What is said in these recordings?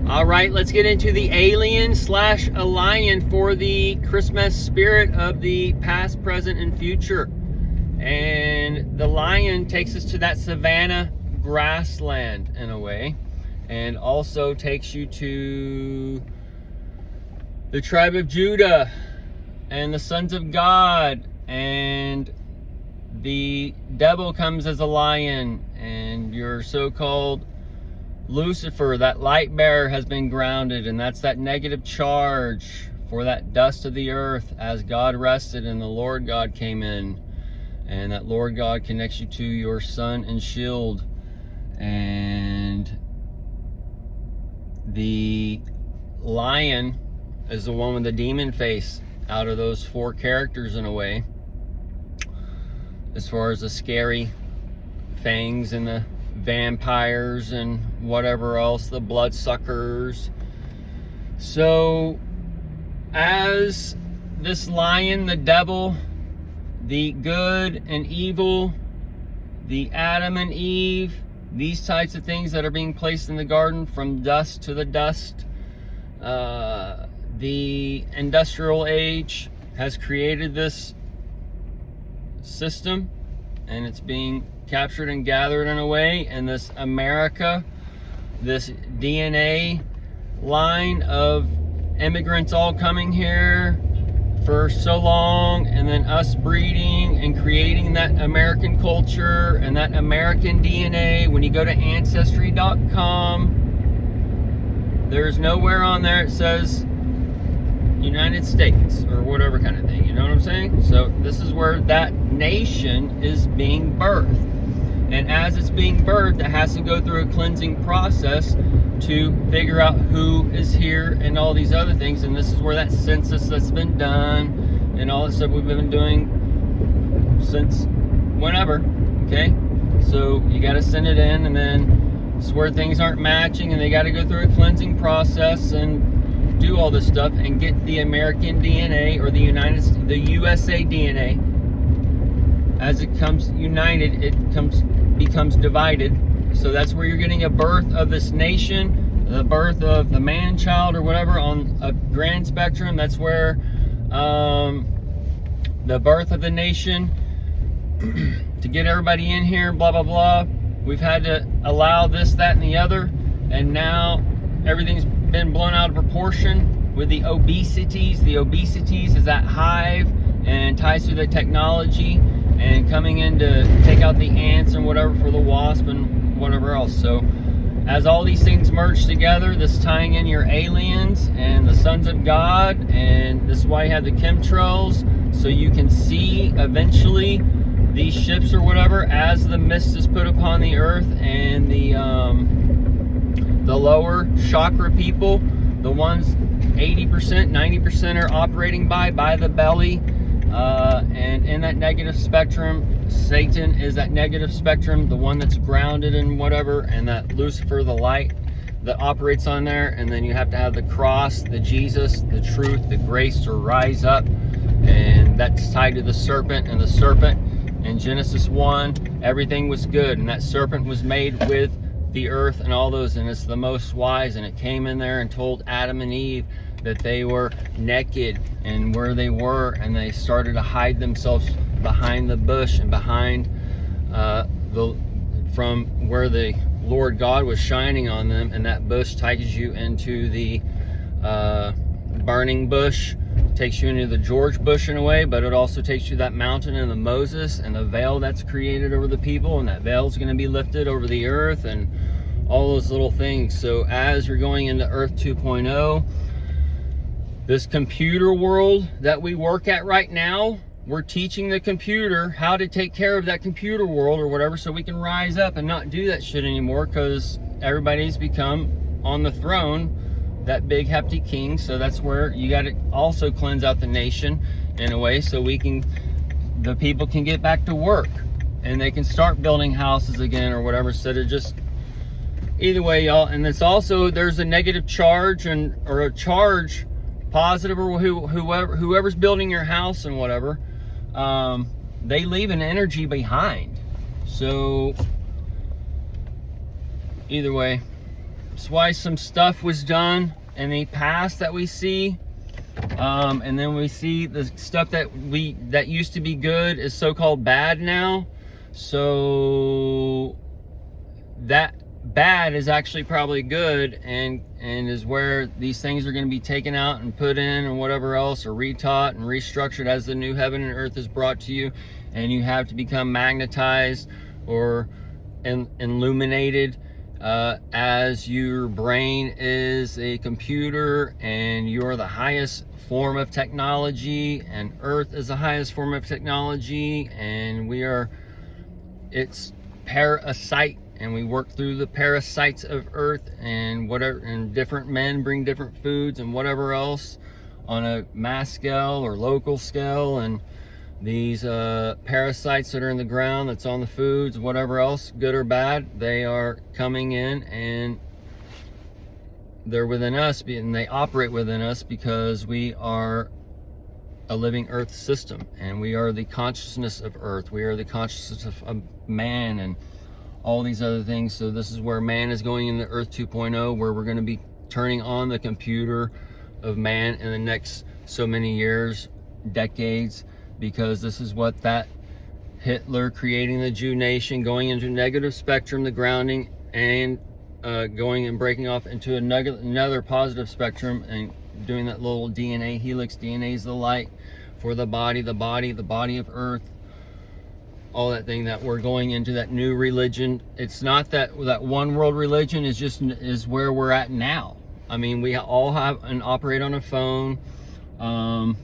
All right, let's get into the alien slash a lion for the Christmas spirit of the past, present, and future. And the lion takes us to that savanna grassland in a way, and also takes you to the tribe of Judah and the sons of God, and the devil comes as a lion, and your so-called Lucifer, that light bearer, has been grounded, and that's that negative charge for that dust of the earth as God rested and the Lord God came in. And that Lord God connects you to your sun and shield. And the lion is the one with the demon face out of those four characters in a way, as far as the scary fangs and the vampires and whatever else, the bloodsuckers. So as this lion, the devil, the good and evil, the Adam and Eve, these types of things that are being placed in the garden, from dust to the dust, the industrial age has created this system, and it's being captured and gathered in a way. And this America, this DNA line of immigrants all coming here for so long, and then us breeding and creating that American culture and that American DNA. When you go to Ancestry.com, there's nowhere on there it says United States or whatever kind of thing, you know what I'm saying? So this is where that nation is being birthed. And as it's being birthed, it has to go through a cleansing process to figure out who is here and all these other things. And this is where that census that's been done and all that stuff we've been doing since whenever, okay? So you got to send it in, and then it's where things aren't matching, and they got to go through a cleansing process and do all this stuff and get the American DNA or the USA DNA. As it comes united, it becomes divided. So that's where you're getting a birth of this nation, the birth of the man-child or whatever on a grand spectrum. That's where the birth of the nation, to get everybody in here, blah, blah, blah. We've had to allow this, that, and the other. And now everything's been blown out of proportion with the obesities. The obesities is that hive and ties to the technology and coming in to take out the ants and whatever for the wasp and whatever else. So as all these things merge together, this tying in your aliens and the sons of God, and this is why you have the chemtrails, so you can see eventually these ships or whatever as the mist is put upon the earth, and the lower chakra people, the ones 80%, 90% are operating by the belly, and in that negative spectrum, Satan is that negative spectrum, the one that's grounded in whatever, and that Lucifer, the light that operates on there. And then you have to have the cross, the Jesus, the truth, the grace to rise up, and that's tied to the serpent. And the serpent in Genesis 1, everything was good, and that serpent was made with the earth and all those, and it's the most wise, and it came in there and told Adam and Eve that they were naked and where they were, and they started to hide themselves behind the bush and behind from where the Lord God was shining on them. And that bush takes you into the burning bush, takes you into the George Bush in a way, but it also takes you that mountain and the Moses and the veil that's created over the people, and that veil is going to be lifted over the earth and all those little things. So as you're going into Earth 2.0, this computer world that we work at right now, we're teaching the computer how to take care of that computer world or whatever, so we can rise up and not do that shit anymore, because everybody's become on the throne, that big hefty king. So that's where you got to also cleanse out the nation in a way, so the people can get back to work and they can start building houses again or whatever, instead of just either way, y'all. And it's also, there's a negative charge or a charge positive, or whoever's building your house and whatever, they leave an energy behind. So either way, That's why some stuff was done in the past that we see. And then we see the stuff that used to be good is so-called bad now. So that bad is actually probably good, and is where these things are going to be taken out and put in and whatever else, or retaught and restructured as the new heaven and earth is brought to you, and you have to become magnetized or illuminated as your brain is a computer, and you're the highest form of technology, and earth is the highest form of technology, and it's parasite, and we work through the parasites of earth, and whatever, and different men bring different foods and whatever else on a mass scale or local scale, and these parasites that are in the ground, that's on the foods, whatever else, good or bad, they are coming in, and they're within us, and they operate within us because we are a living earth system, and we are the consciousness of earth, we are the consciousness of man, and all these other things. So this is where man is going into Earth 2.0, where we're going to be turning on the computer of man in the next so many years, decades, because this is what that Hitler creating the Jew nation, going into negative spectrum, the grounding, and going and breaking off into another positive spectrum, and doing that little DNA helix. DNA is the light for the body of earth, all that thing, that we're going into that new religion. It's not that one world religion is where we're at now. I mean, we all have and operate on a phone,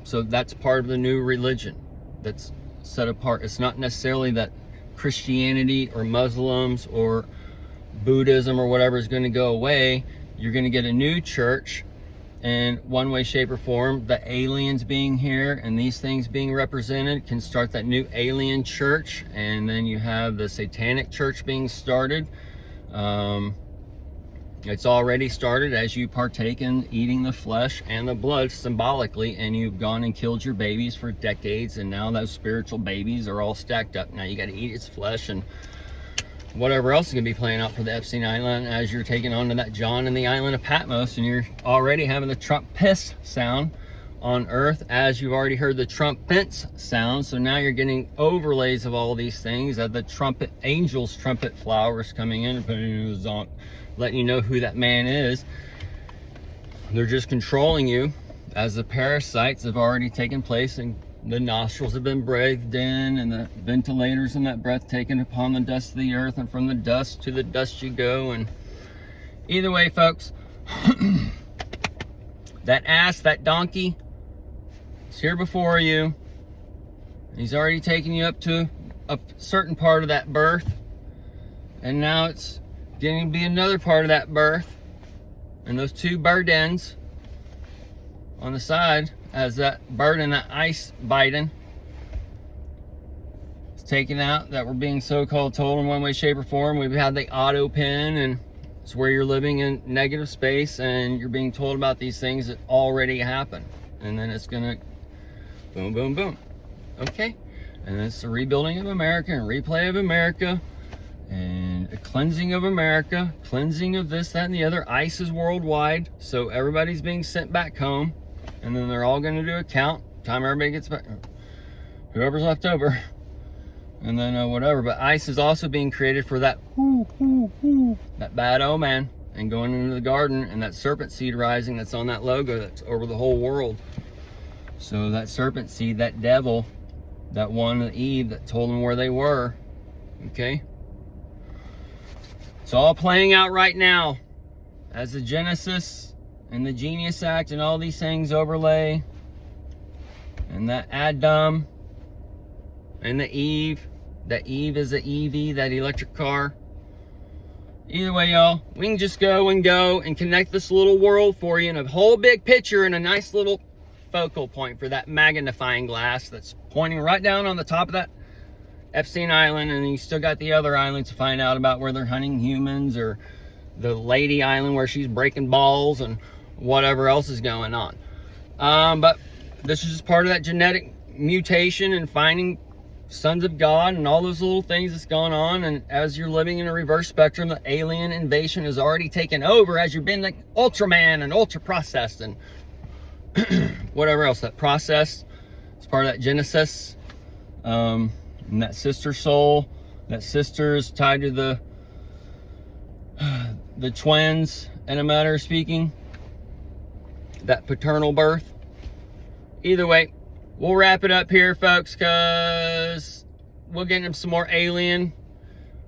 so that's part of the new religion that's set apart. It's not necessarily that Christianity or Muslims or Buddhism or whatever is going to go away. You're going to get a new church, and one way, shape, or form, the aliens being here and these things being represented can start that new alien church. And then you have the satanic church being started. It's already started as you partake in eating the flesh and the blood symbolically, and you've gone and killed your babies for decades, and now those spiritual babies are all stacked up. Now you got to eat its flesh, and whatever else is going to be playing out for the Epstein Island as you're taking on to that John and the island of Patmos, and you're already having the Trump piss sound on earth as you've already heard the trumpets sound. So now you're getting overlays of all these things, that the trumpet angels trumpet flowers coming in and putting in the zonk, letting you know who that man is. They're just controlling you as the parasites have already taken place, and the nostrils have been breathed in, and the ventilators and that breath taken upon the dust of the earth, and from the dust to the dust you go. And either way, folks, that ass, that donkey, is here before you. He's already taken you up to a certain part of that birth, and now it's going to be another part of that birth, and those two bird ends on the side, as that bird and that ice biting is taken out, that we're being so-called told in one way, shape, or form. We've had the auto pin, and it's where you're living in negative space, and you're being told about these things that already happened, and then it's gonna boom, boom, boom. Okay, and it's the rebuilding of America and replay of America, and a cleansing of America, cleansing of this, that, and the other. ICE is worldwide, so everybody's being sent back home, and then they're all going to do a count, time everybody gets back, whoever's left over, and then whatever. But ICE is also being created for that that bad omen, and going into the garden, and that serpent seed rising that's on that logo that's over the whole world. So that serpent seed, that devil, that one of Eve that told them where they were, okay? It's all playing out right now as the Genesis and the Genius Act and all these things overlay, and that Adam and the Eve, that Eve is the EV, that electric car. Either way, y'all, we can just go and connect this little world for you in a whole big picture, and a nice little focal point for that magnifying glass that's pointing right down on the top of that Epstein Island, and you still got the other islands to find out about, where they're hunting humans, or the Lady Island where she's breaking balls, and whatever else is going on. But this is just part of that genetic mutation, and finding sons of God and all those little things that's going on. And as you're living in a reverse spectrum, the alien invasion has already taken over as you've been like Ultraman and ultra processed and whatever else. That process is part of that Genesis. And that sister soul, that sister is tied to the twins in a matter of speaking. That paternal birth. Either way, we'll wrap it up here, folks, because we'll get into some more alien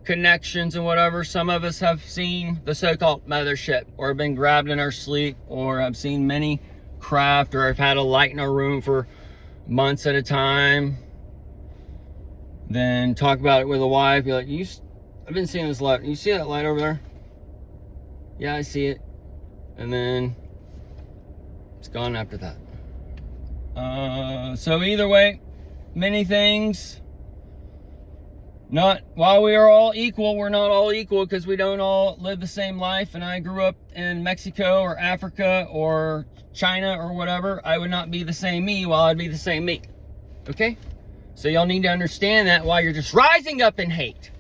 connections and whatever. Some of us have seen the so-called mothership, or have been grabbed in our sleep, or have seen many craft, or have had a light in our room for months at a time. Then talk about it with a wife. Be like, I've been seeing this light. You see that light over there? Yeah, I see it. And then it's gone after that. So either way, many things. While we are all equal, we're not all equal, because we don't all live the same life. And I grew up in Mexico or Africa or China or whatever. I would not be the same me while I'd be the same me. Okay? So y'all need to understand that while you're just rising up in hate.